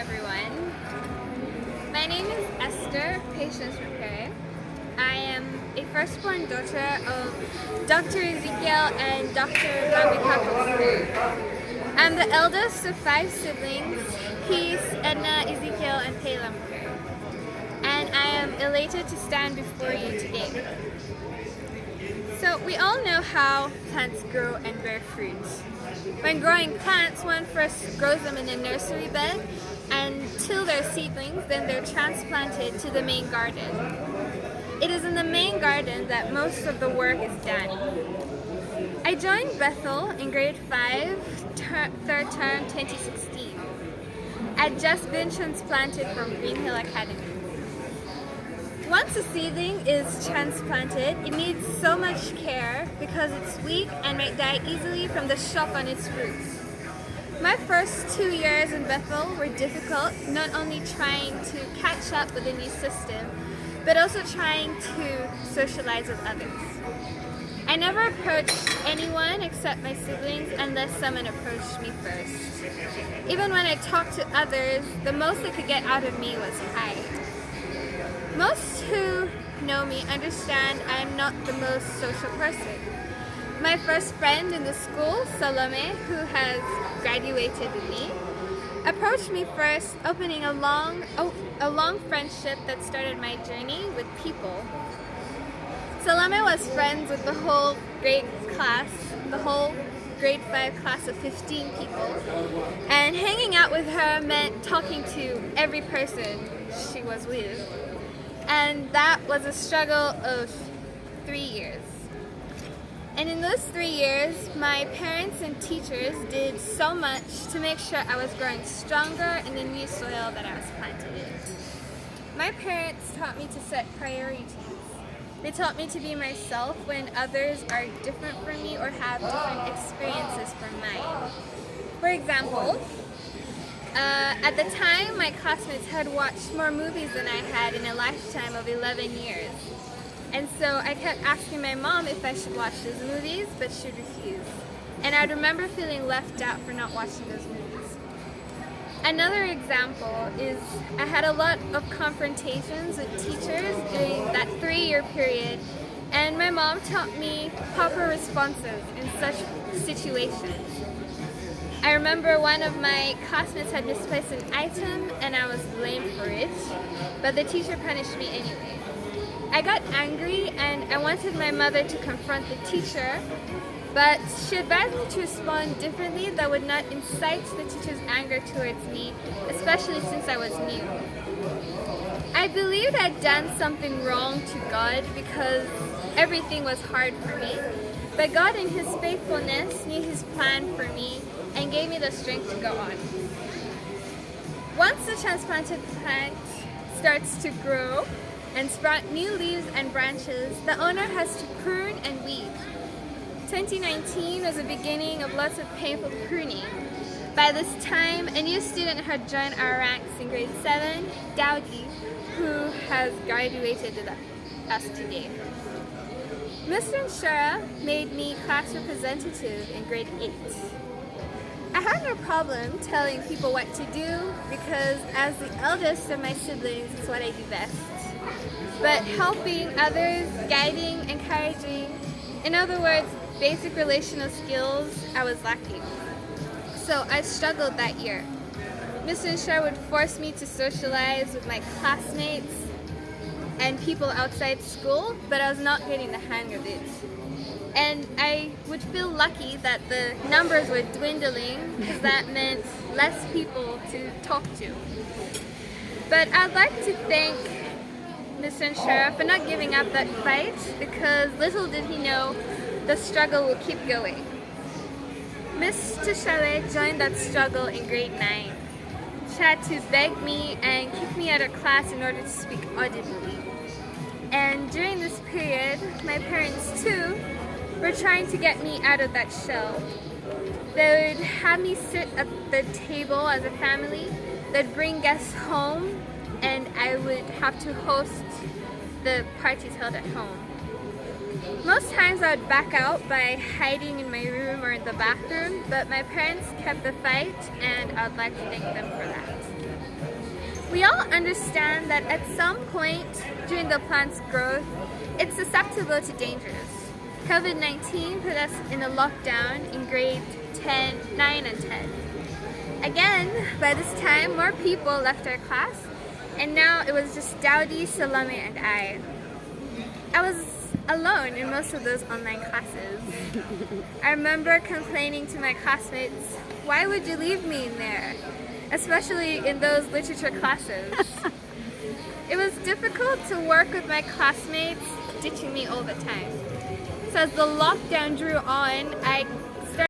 everyone. My name is Esther Mupere. I am a firstborn daughter of Dr. Ezekiel and Dr. Mupere. I'm the eldest of 5 siblings, Peace, Edna, Ezekiel, and Taylor Mupere. And I am elated to stand before you today. So we all know how plants grow and bear fruit. When growing plants, one first grows them in a nursery bed until they're seedlings, then they're transplanted to the main garden. It is in the main garden that most of the work is done. I joined Bethel in grade 5, third term 2016. I'd just been transplanted from Green Hill Academy. Once a seedling is transplanted, it needs so much care because it's weak and might die easily from the shock on its roots. My first 2 years in Bethel were difficult, not only trying to catch up with the new system, but also trying to socialize with others. I never approached anyone except my siblings unless someone approached me first. Even when I talked to others, the most they could get out of me was hi. Most who know me understand I'm not the most social person. My first friend in the school, Salome, who has graduated with me, approached me first, opening a long friendship that started my journey with people. Salome was friends with the whole grade 5 class of 15 people, and hanging out with her meant talking to every person she was with. And that was a struggle of 3 years. And in those 3 years, my parents and teachers did so much to make sure I was growing stronger in the new soil that I was planted in. My parents taught me to set priorities. They taught me to be myself when others are different from me or have different experiences from mine. For example, at the time, my classmates had watched more movies than I had in a lifetime of 11 years. And so I kept asking my mom if I should watch those movies, but she'd refuse. And I remember feeling left out for not watching those movies. Another example is I had a lot of confrontations with teachers during that 3-year period, and my mom taught me proper responses in such situations. I remember one of my classmates had misplaced an item and I was blamed for it, but the teacher punished me anyway. I got angry and I wanted my mother to confront the teacher, but she advised me to respond differently that would not incite the teacher's anger towards me, especially since I was new. I believed I'd done something wrong to God because everything was hard for me, but God in His faithfulness knew His plan for me and gave me the strength to go on. Once the transplanted plant starts to grow and sprout new leaves and branches, the owner has to prune and weed. 2019 was the beginning of lots of painful pruning. By this time, a new student had joined our ranks in grade 7, Dowdy, who has graduated with us today. Mr. Inshura made me class representative in grade 8. I had no problem telling people what to do because as the eldest of my siblings, it's what I do best. But helping others, guiding, encouraging, in other words, basic relational skills, I was lacking. So I struggled that year. Mr. Inshura would force me to socialize with my classmates and people outside school, but I was not getting the hang of it. And I would feel lucky that the numbers were dwindling because that meant less people to talk to. But I'd like to thank Mr. Inshura for not giving up that fight because little did he know the struggle will keep going. Mr. Chalet joined that struggle in grade 9. She had to beg me and kick me out of class in order to speak audibly. And during this period, my parents too were trying to get me out of that shell. They would have me sit at the table as a family. They'd bring guests home and I would have to host the parties held at home. Most times I would back out by hiding in my room or in the bathroom, but my parents kept the fight and I'd like to thank them for that. We all understand that at some point during the plant's growth, it's susceptible to dangers. COVID-19 put us in a lockdown in grade 9 and 10. Again, by this time, more people left our class, and now it was just Dowdy, Salome, and I. I was alone in most of those online classes. I remember complaining to my classmates, "Why would you leave me in there?" Especially in those literature classes. It was difficult to work with my classmates ditching me all the time. So as the lockdown drew on, I